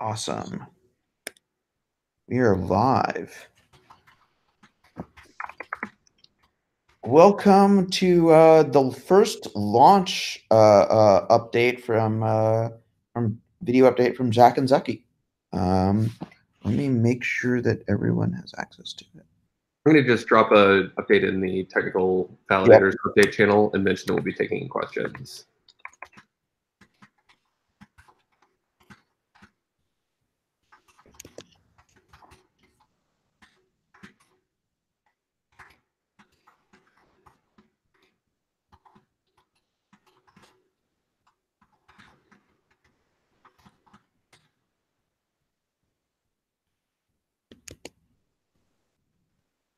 Awesome. We are live. Welcome to the first launch update from video update from Jack and Zaki. Let me make sure that everyone has access to it. I'm going to just drop an update in the technical validators update channel and mention that we'll be taking questions.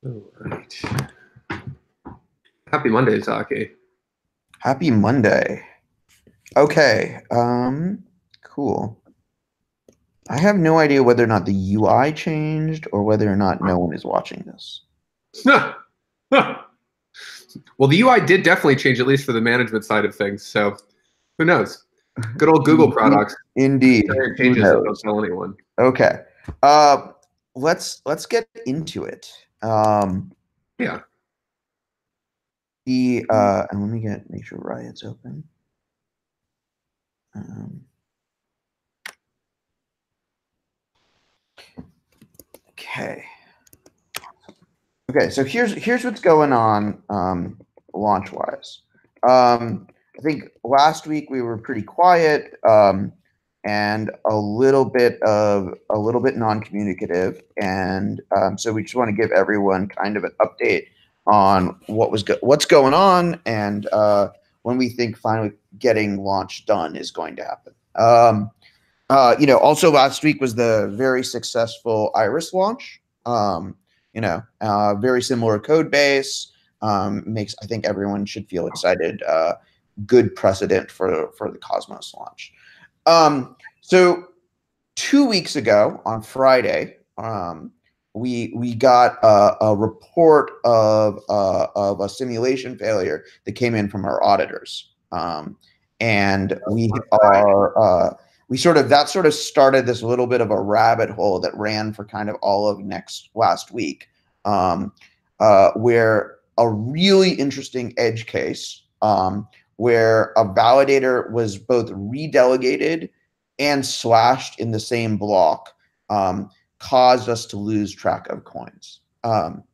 All right. Happy Monday, Zaki. Happy Monday. Okay. Cool. I have no idea whether or not the UI changed or whether or not no one is watching this. Well, the UI did definitely change, at least for the management side of things. So who knows? Good old Google products. Indeed. Changes that don't tell anyone. Okay. Let's get into it. Yeah. And let me make sure Riot's open. Okay. Okay, so here's what's going on launch-wise. I think last week we were pretty quiet and a little bit non-communicative, and so we just want to give everyone kind of an update on what's going on and when we think finally getting launch done is going to happen. Also last week was the very successful Iris launch. Very similar code base. I think everyone should feel excited. Good precedent for the Cosmos launch. So 2 weeks ago on Friday, we got a report of a simulation failure that came in from our auditors, and that sort of started this little bit of a rabbit hole that ran for kind of all of last week, where a really interesting edge case, where a validator was both redelegated and slashed in the same block, caused us to lose track of coins. Do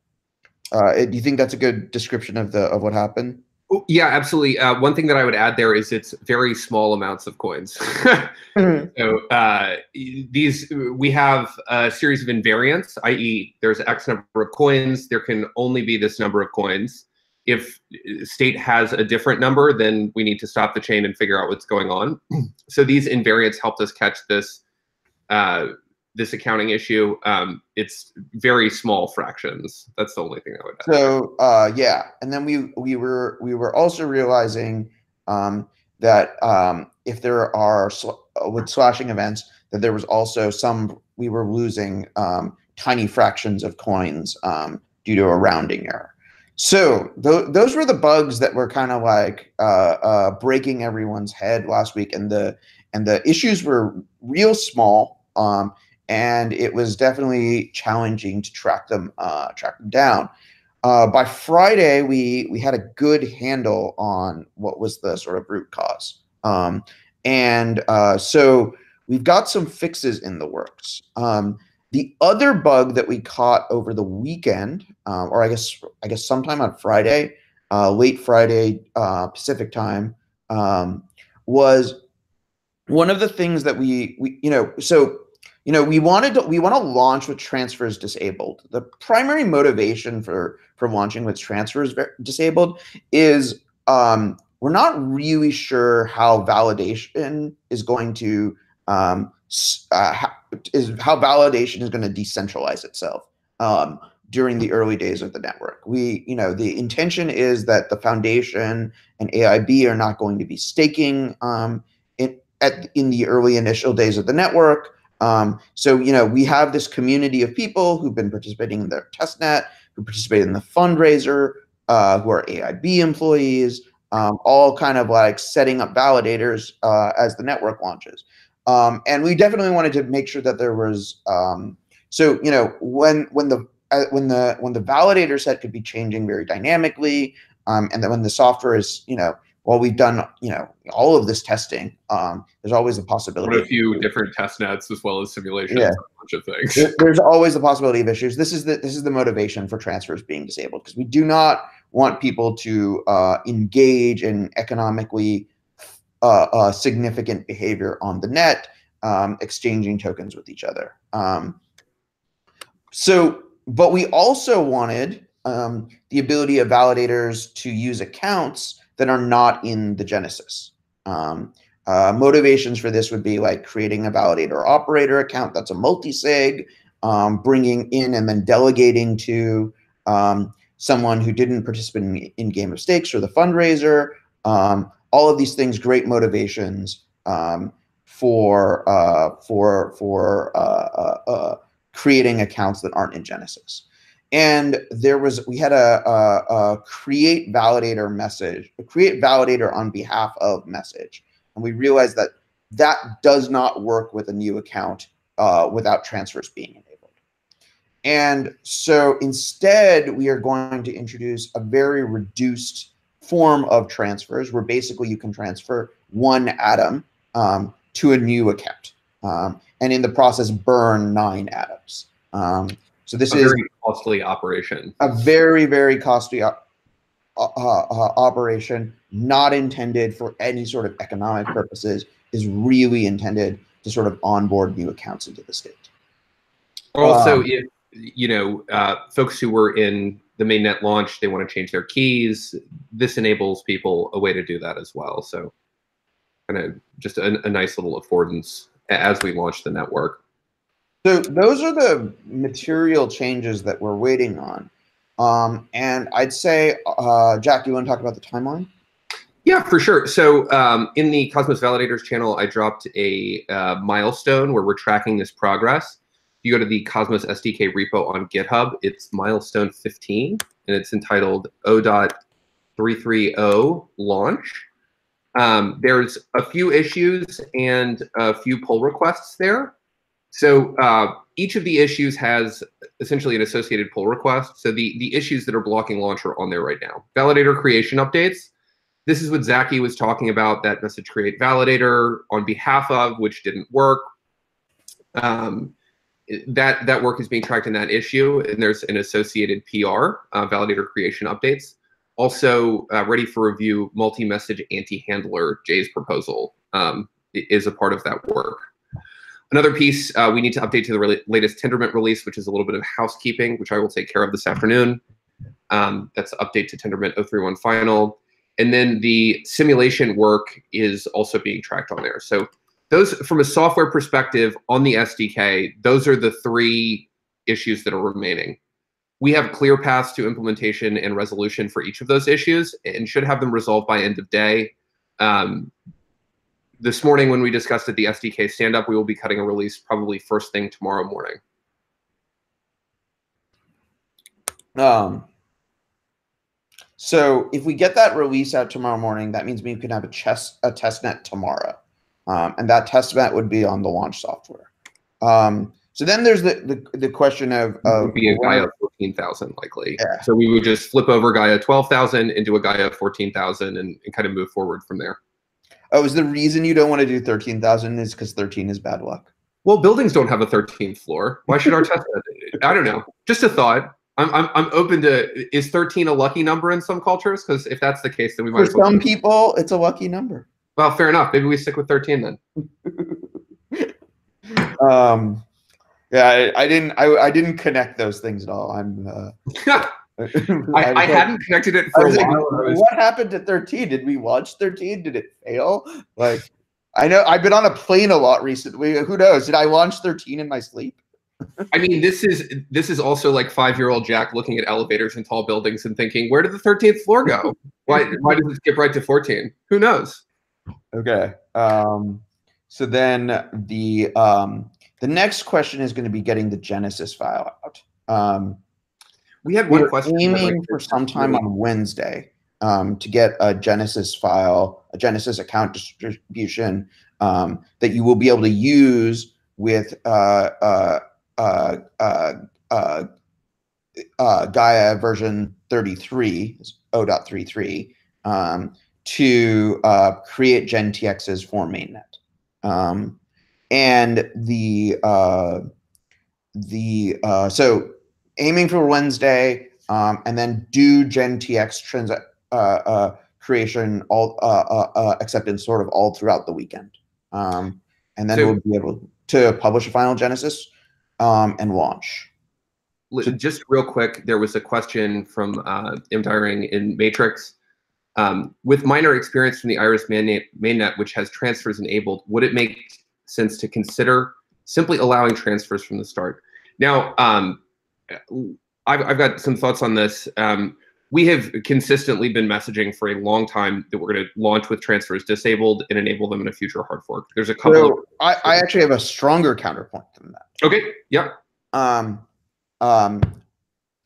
you think that's a good description of what happened? Yeah, absolutely. One thing that I would add there is it's very small amounts of coins. So we have a series of invariants, i.e. there's X number of coins. There can only be this number of coins. If state has a different number, then we need to stop the chain and figure out what's going on. So these invariants helped us catch this this accounting issue. It's very small fractions. That's the only thing I would add. So yeah, and then we were also realizing that if there are with slashing events, that there was also we were losing tiny fractions of coins due to a rounding error. So those were the bugs that were kind of like breaking everyone's head last week, and the issues were real small. And it was definitely challenging to track them down. By Friday, we had a good handle on what was the sort of root cause. So we've got some fixes in the works. The other bug that we caught over the weekend, or I guess sometime on Friday, late Friday Pacific time, was one of the things that we want to launch with transfers disabled. The primary motivation for launching with transfers disabled is we're not really sure how validation is going to decentralize itself during the early days of the network. The intention is that the foundation and AIB are not going to be staking in the early initial days of the network. So we have this community of people who've been participating in their testnet, who participate in the fundraiser, who are AIB employees, all kind of like setting up validators as the network launches. And we definitely wanted to make sure that there was, so when the validator set could be changing very dynamically, and then when the software is, while we've done all of this testing, there's always a possibility. A few different test nets as well as simulations, yeah. a bunch of things. There's always the possibility of issues. This is the motivation for transfers being disabled, because we do not want people to engage in economically significant behavior on the net, exchanging tokens with each other. But we also wanted the ability of validators to use accounts that are not in the Genesis. Motivations for this would be like creating a validator operator account that's a multi-sig, bringing in and then delegating to someone who didn't participate in Game of Stakes or the fundraiser. All of these things, great motivations for creating accounts that aren't in Genesis. And we had a create validator message, a create validator on behalf of message. And we realized that that does not work with a new account without transfers being enabled. And so instead, we are going to introduce a very reduced form of transfers where basically you can transfer one atom to a new account. And in the process, burn 9 atoms. So this is a very costly operation. A very, very costly operation, not intended for any sort of economic purposes, is really intended to sort of onboard new accounts into the state. Also, if folks who were in the mainnet launch, they want to change their keys, this enables people a way to do that as well. So kind of just a nice little affordance as we launch the network. So those are the material changes that we're waiting on. And I'd say, Jack, you want to talk about the timeline? Yeah, for sure. So in the Cosmos Validators channel, I dropped a milestone where we're tracking this progress. If you go to the Cosmos SDK repo on GitHub, it's milestone 15, and it's entitled 0.330 launch. There's a few issues and a few pull requests there. So each of the issues has essentially an associated pull request. So the issues that are blocking launch are on there right now. Validator creation updates. This is what Zaki was talking about, that message create validator on behalf of, which didn't work. That work is being tracked in that issue, and there's an associated PR, validator creation updates. Also ready for review, multi-message anti-handler, Jay's proposal is a part of that work. Another piece we need to update to the latest Tendermint release, which is a little bit of housekeeping, which I will take care of this afternoon. That's update to Tendermint 0.3.1 final. And then the simulation work is also being tracked on there. So those, from a software perspective on the SDK, those are the 3 issues that are remaining. We have clear paths to implementation and resolution for each of those issues and should have them resolved by end of day. This morning when we discussed at the SDK stand-up, we will be cutting a release probably first thing tomorrow morning. So if we get that release out tomorrow morning, that means we can have a test net tomorrow. And that test net would be on the launch software. So then there's the question of would be a Gaia 14,000 likely. Yeah. So we would just flip over Gaia 12,000 into a Gaia 14,000 and kind of move forward from there. Oh, is the reason you don't want to do 13,000 is because 13 is bad luck? Well, buildings don't have a 13th floor. Why should our test net? I don't know. Just a thought. I'm open to, is 13 a lucky number in some cultures? Because if that's the case, then we might. For some people, it's a lucky number. Well, fair enough. Maybe we stick with 13 then. Yeah, I didn't connect those things at all. I hadn't connected it for a while. What happened to 13? Did we launch 13? Did it fail? Like, I know I've been on a plane a lot recently. Who knows? Did I launch 13 in my sleep? I mean, this is also like 5-year-old Jack looking at elevators in tall buildings and thinking, where did the 13th floor go? Why did it skip right to 14? Who knows? Okay. So then the next question is going to be getting the Genesis file out. We had one question. Aiming for sometime on Wednesday to get a Genesis file, a Genesis account distribution that you will be able to use with Gaia version 33, 0.33, to create GenTXs for mainnet. And so aiming for Wednesday, and then do GenTX creation acceptance sort of all throughout the weekend. And then we'll be able to publish a final Genesis and launch. Just real quick, there was a question from Diring in Matrix. With minor experience from the Iris mainnet, which has transfers enabled, would it make sense to consider simply allowing transfers from the start? Now, I've got some thoughts on this. We have consistently been messaging for a long time that we're going to launch with transfers disabled and enable them in a future hard fork. There's a couple. So I actually have a stronger counterpoint than that. Okay. Yep.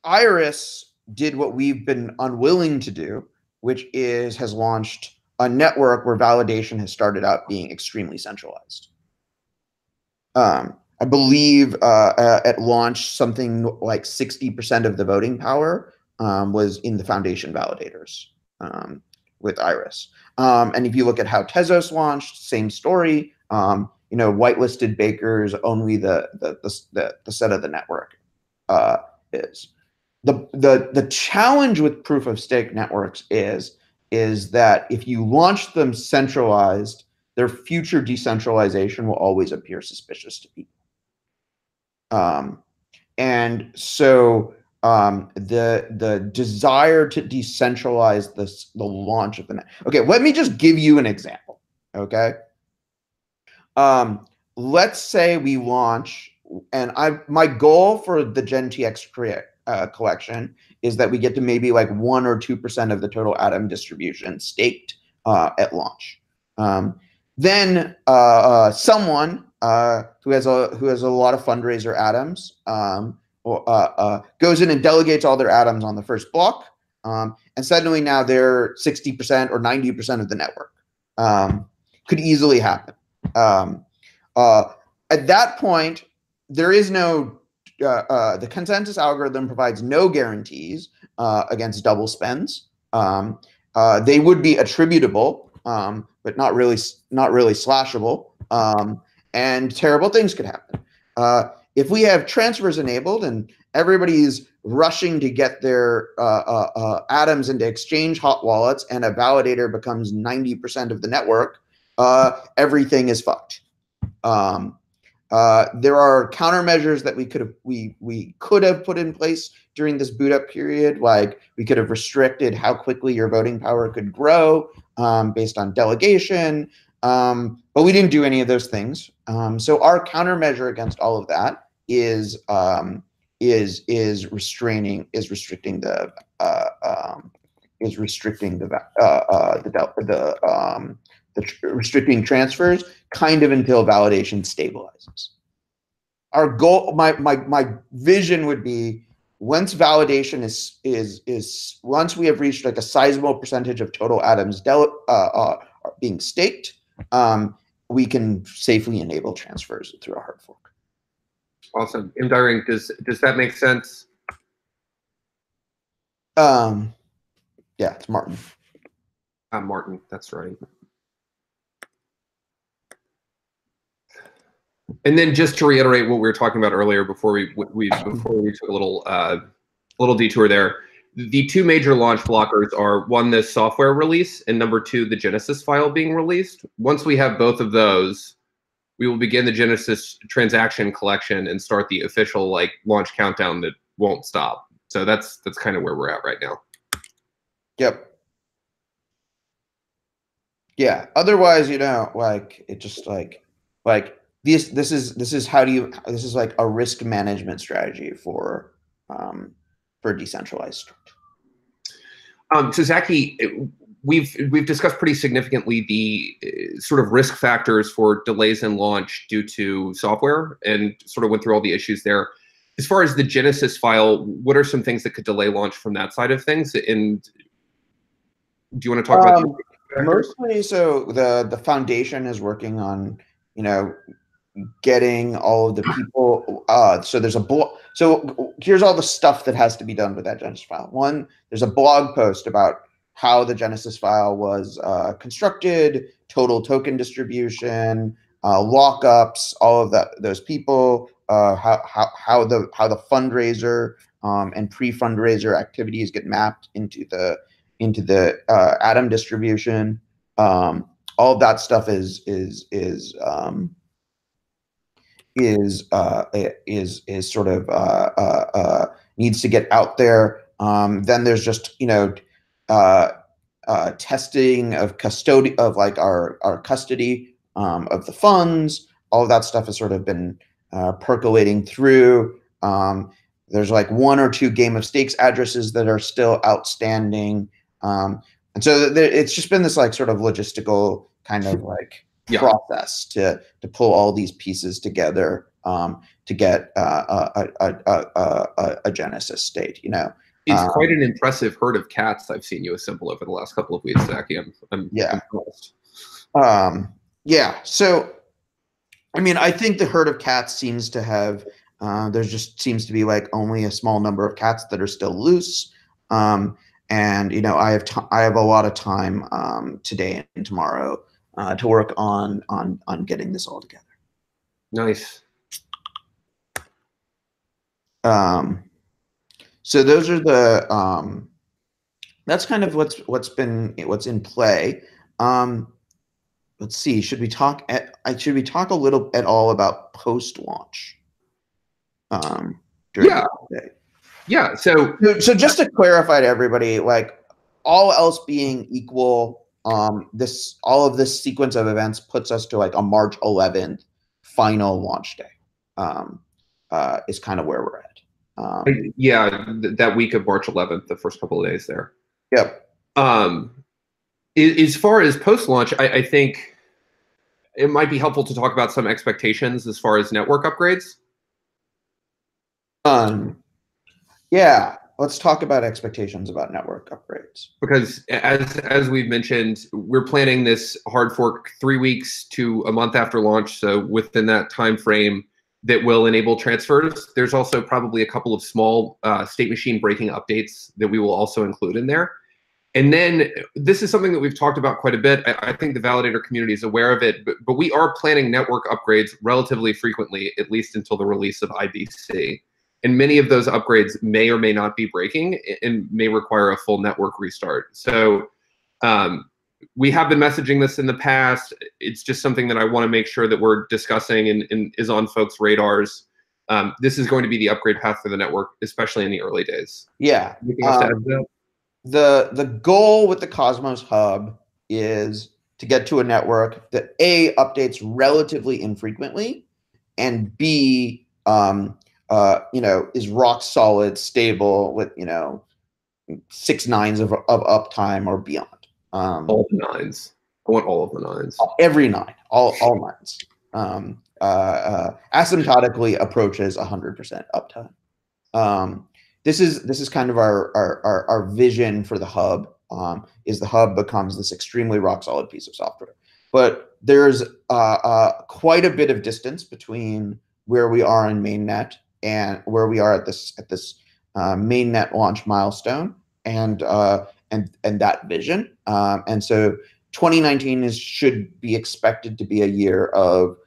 Iris did what we've been unwilling to do, which has launched a network where validation has started out being extremely centralized. I believe at launch, something like 60% of the voting power was in the foundation validators with Iris. And if you look at how Tezos launched, same story. Whitelisted bakers, only the set of the network is. The challenge with proof of stake networks is that if you launch them centralized, their future decentralization will always appear suspicious to people. And so the desire to decentralize the launch of the net. Okay, let me just give you an example. Okay. Let's say we launch, and my goal for the GenTX collection is that we get to maybe like 1 or 2% of the total atom distribution staked at launch. Then someone who has a lot of fundraiser atoms goes in and delegates all their atoms on the first block, and suddenly now they're 60% or 90% of the network. Could easily happen. At that point, there is no the consensus algorithm provides no guarantees against double spends. They would be attributable, but not really slashable. And terrible things could happen. If we have transfers enabled and everybody's rushing to get their atoms into exchange hot wallets, and a validator becomes 90% of the network, everything is fucked. There are countermeasures that we could have put in place during this boot up period. Like we could have restricted how quickly your voting power could grow based on delegation, but we didn't do any of those things. So our countermeasure against all of that is restricting restricting transfers kind of until validation stabilizes. Our goal, my vision would be, once validation is once we have reached like a sizable percentage of total atoms being staked, we can safely enable transfers through a hard fork. Awesome. Diring, does that make sense? Yeah, it's Martin. Martin, that's right. And then just to reiterate what we were talking about earlier before we took a little detour there, the two major launch blockers are, one, this software release, and number two, the Genesis file being released. Once we have both of those, we will begin the Genesis transaction collection and start the official launch countdown that won't stop. So that's kind of where we're at right now. Yep. Yeah. Otherwise, it just this is like a risk management strategy for decentralized. So Zaki, we've discussed pretty significantly the sort of risk factors for delays in launch due to software, and sort of went through all the issues there. As far as the Genesis file, what are some things that could delay launch from that side of things? And do you want to talk about? factors? Mostly, so the foundation is working on, you know, getting all of the people. So there's a blog. So here's all the stuff that has to be done with that Genesis file. One, there's a blog post about how the Genesis file was constructed, total token distribution, lockups, all of that. Those people, how the fundraiser and pre-fundraiser activities get mapped into the Atom distribution. All of that stuff is sort of needs to get out there. Then there's just testing of custody of like our custody of the funds. All of that stuff has sort of been percolating through. There's like 1 or 2 game of stakes addresses that are still outstanding. And so it's just been this like sort of logistical kind of like process to pull all these pieces together to get a Genesis state. It's quite an impressive herd of cats I've seen you assemble over the last couple of weeks, Zaki. I'm impressed. Yeah. So, I mean, I think the herd of cats seems to have. There just seems to be like only a small number of cats that are still loose. And I have a lot of time today and tomorrow to work on getting this all together. Nice. So those are the that's kind of what's in play. Let's see. Should we talk a little at all about post launch? Yeah. So just to clarify to everybody, like all else being equal, all of this sequence of events puts us to like a March 11th final launch day. Is kind of where we're at. That week of March 11th, the first couple of days there. Yep. As far as post launch, I think it might be helpful to talk about some expectations as far as network upgrades. Yeah, let's talk about expectations about network upgrades. Because as we've mentioned, we're planning this hard fork 3 weeks to a month after launch. So within that time frame that will enable transfers, there's also probably a couple of small state machine breaking updates that we will also include in there. And then this is something that we've talked about quite a bit. I think the validator community is aware of it, but we are planning network upgrades relatively frequently, at least until the release of IBC. And many of those upgrades may or may not be breaking and may require a full network restart. So we have been messaging this in the past. It's just something that I want to make sure that we're discussing and is on folks' radars. This is going to be the upgrade path for the network, especially in the early days. Yeah. Anything else to add to that? The goal with the Cosmos Hub is to get to a network that A, updates relatively infrequently, and B, is rock solid, stable with 6 nines of uptime or beyond. All the nines. I want all of the nines. Every 9, all nines. Asymptotically approaches 100% uptime. This is kind of our vision for the hub. Is the hub becomes this extremely rock solid piece of software, but there's quite a bit of distance between where we are in mainnet and where we are at this mainnet launch milestone and that vision. And so 2019 should be expected to be a year of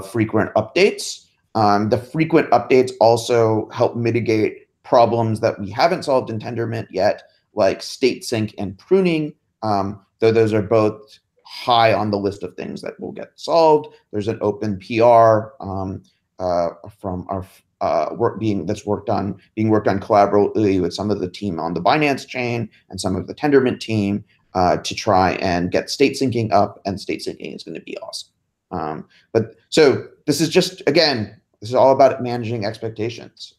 frequent updates. The frequent updates also help mitigate problems that we haven't solved in Tendermint yet, like state sync and pruning, though those are both high on the list of things that will get solved. There's an open PR from our work being worked on collaboratively with some of the team on the Binance chain and some of the Tendermint team to try and get state syncing up, and state syncing is going to be awesome. But so this is just, again, this is all about managing expectations.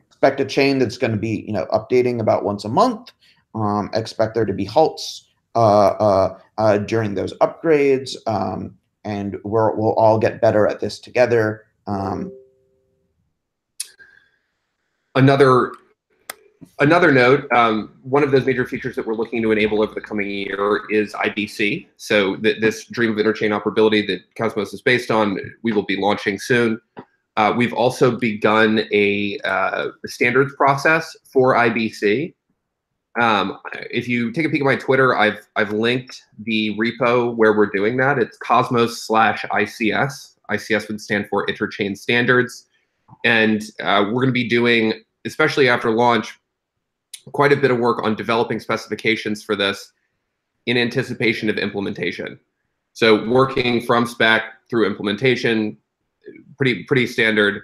Expect a chain that's going to be, updating about once a month. Expect there to be halts during those upgrades, and we'll all get better at this together. Another Another note, one of those major features that we're looking to enable over the coming year is IBC. So this dream of interchain operability that Cosmos is based on, we will be launching soon. We've also begun a standards process for IBC. If you take a peek at my Twitter, I've linked the repo where we're doing that. It's Cosmos/ICS. ICS would stand for Interchain Standards. And we're going to be doing, especially after launch, quite a bit of work on developing specifications for this in anticipation of implementation. So working from spec through implementation, pretty standard.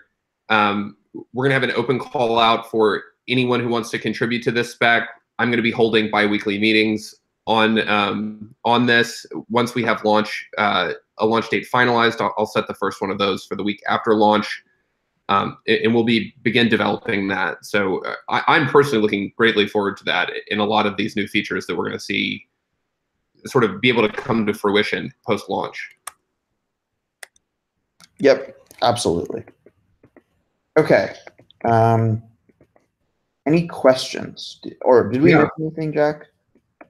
We're going to have an open call out for anyone who wants to contribute to this spec. I'm going to be holding bi-weekly meetings on this. Once we have a launch date finalized, I'll set the first one of those for the week after launch. And we'll begin developing that. So I'm personally looking greatly forward to that in a lot of these new features that we're going to see sort of be able to come to fruition post-launch. Yep, absolutely. Okay. Any questions? Or did we miss anything, Jack?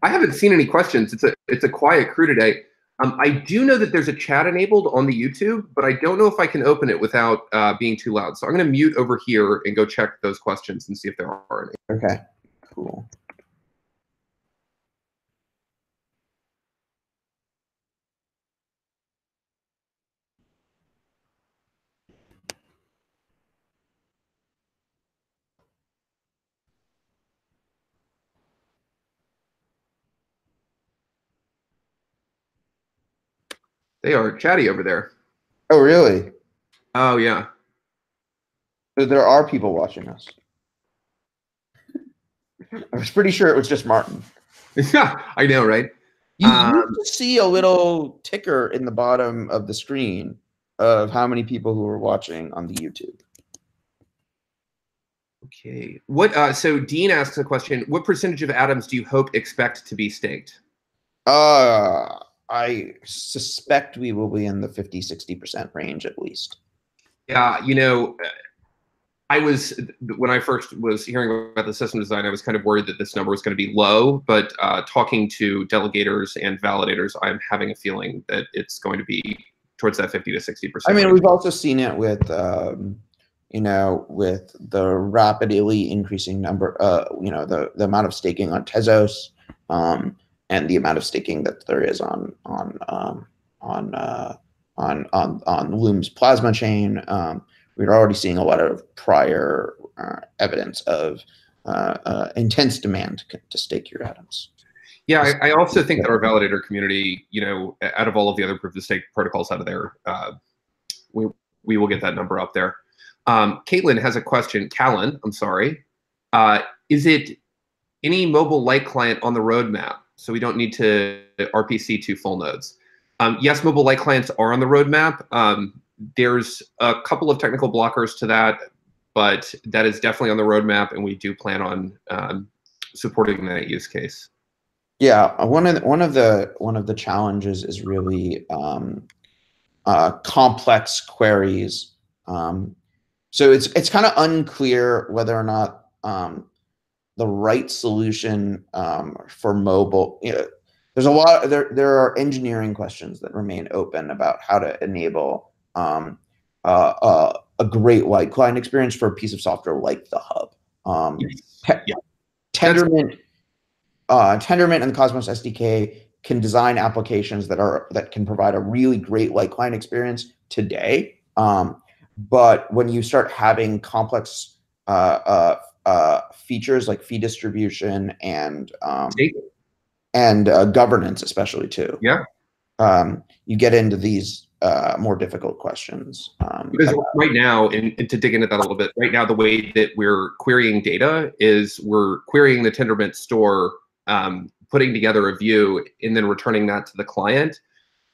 I haven't seen any questions. It's a quiet crew today. I do know that there's a chat enabled on the YouTube, but I don't know if I can open it without being too loud. So I'm going to mute over here and go check those questions and see if there are any. Okay, cool. They are chatty over there. Oh, really? Oh, yeah. So there are people watching us. I was pretty sure it was just Martin. Yeah, I know, right? You used to see a little ticker in the bottom of the screen of how many people who were watching on the YouTube. Okay. So Dean asks a question. What percentage of atoms do you expect to be staked? I suspect we will be in the 50-60% range at least. Yeah, when I first was hearing about the system design, I was kind of worried that this number was going to be low, but talking to delegators and validators, I'm having a feeling that it's going to be towards that 50-60%. I mean, we've also seen it with, with the rapidly increasing number, the amount of staking on Tezos, and the amount of staking that there is on Loom's plasma chain. We're already seeing a lot of prior evidence of intense demand to stake your atoms. Yeah, I also think that our validator community, out of all of the other proof of stake protocols out of there, we will get that number up there. Caitlin has a question. Callan, I'm sorry. Is it any mobile light client on the roadmap? So we don't need to RPC to full nodes. Yes, mobile light clients are on the roadmap. There's a couple of technical blockers to that, but that is definitely on the roadmap, and we do plan on supporting that use case. Yeah, one of the challenges is really complex queries. So it's kind of unclear whether or not the right solution for mobile. There's a lot. There are engineering questions that remain open about how to enable a great light client experience for a piece of software like the hub. Tendermint and the Cosmos SDK can design applications that can provide a really great light client experience today. But when you start having complex features like fee distribution and governance, especially too, you get into these more difficult questions. Because right now, and to dig into that a little bit, right now the way that we're querying data is we're querying the Tendermint store, putting together a view, and then returning that to the client.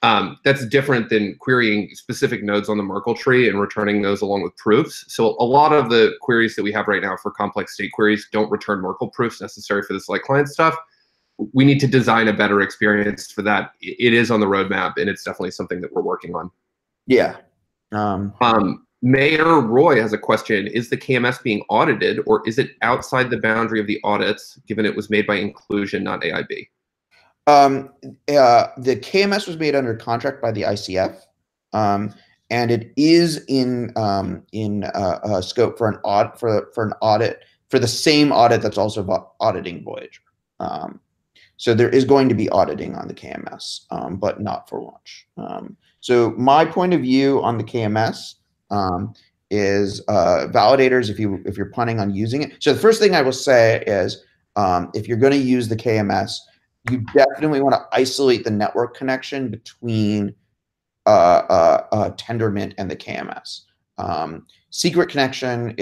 That's different than querying specific nodes on the Merkle tree and returning those along with proofs. So a lot of the queries that we have right now for complex state queries don't return Merkle proofs necessary for this light client stuff. We need to design a better experience for that. It is on the roadmap, and it's definitely something that we're working on. Yeah. Mayor Roy has a question. Is the KMS being audited, or is it outside the boundary of the audits, given it was made by inclusion, not AIB? The KMS was made under contract by the ICF, and it is in scope for an audit for the same audit that's also auditing Voyager. So there is going to be auditing on the KMS, but not for launch. So my point of view on the KMS is validators, if you're planning on using it. So the first thing I will say is if you're going to use the KMS, you definitely want to isolate the network connection between Tendermint and the KMS. Secret connection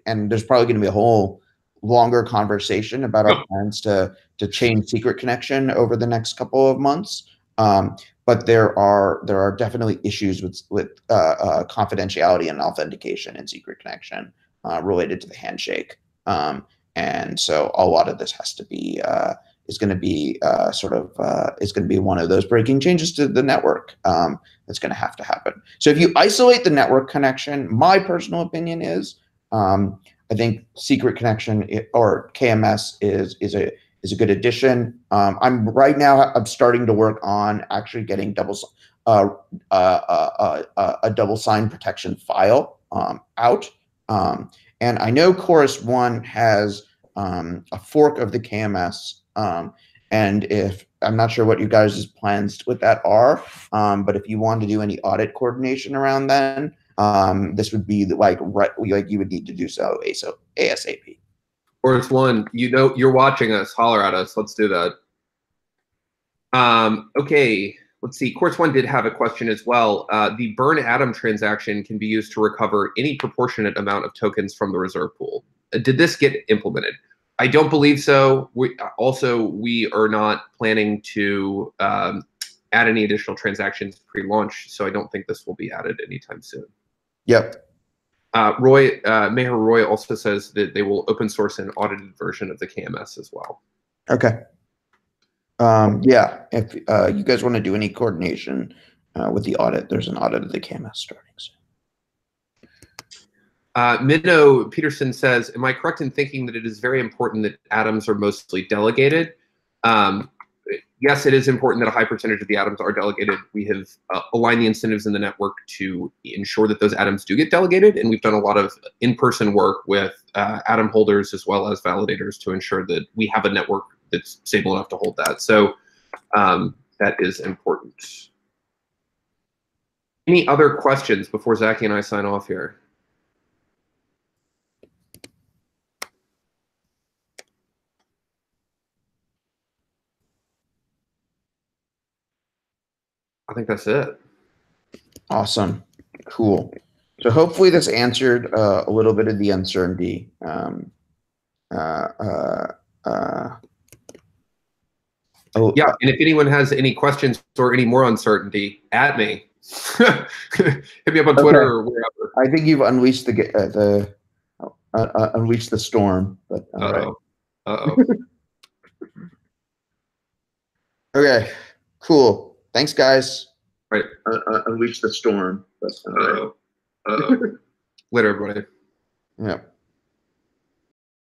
and there's probably going to be a whole longer conversation about our plans to change secret connection over the next couple of months. But there are definitely issues with confidentiality and authentication in secret connection related to the handshake. And so a lot of this has to be is going to be is going to be one of those breaking changes to the network that's going to have to happen. So if you isolate the network connection, my personal opinion is I think secret connection or KMS is a good addition. I'm starting to work on actually getting a double sign protection file out. And I know Chorus One has a fork of the KMS. And if I'm not sure what you guys' plans with that are, but if you want to do any audit coordination around then, this would be like you would need to do so ASAP. Chorus One, you're watching us. Holler at us. Let's do that. Okay, let's see. Chorus One did have a question as well. The burn atom transaction can be used to recover any proportionate amount of tokens from the reserve pool. Did this get implemented? I don't believe so. We are not planning to add any additional transactions pre-launch, so I don't think this will be added anytime soon. Yep. Mayor Roy also says that they will open source an audited version of the KMS as well. Okay. Yeah, if you guys want to do any coordination with the audit, there's an audit of the KMS starting soon. Minnow Peterson says, am I correct in thinking that it is very important that atoms are mostly delegated? Yes, it is important that a high percentage of the atoms are delegated. We have aligned the incentives in the network to ensure that those atoms do get delegated, and we've done a lot of in-person work with atom holders as well as validators to ensure that we have a network that's stable enough to hold that. So that is important. Any other questions before Zaki and I sign off here? I think that's it. Awesome. Cool. So hopefully this answered a little bit of the uncertainty. Yeah, and if anyone has any questions or any more uncertainty, at me. Hit me up on Twitter or wherever. I think you've unleashed unleashed the storm. But Okay. Cool. Thanks, guys. Right. Unleash the storm. But, Later, everybody. Yeah.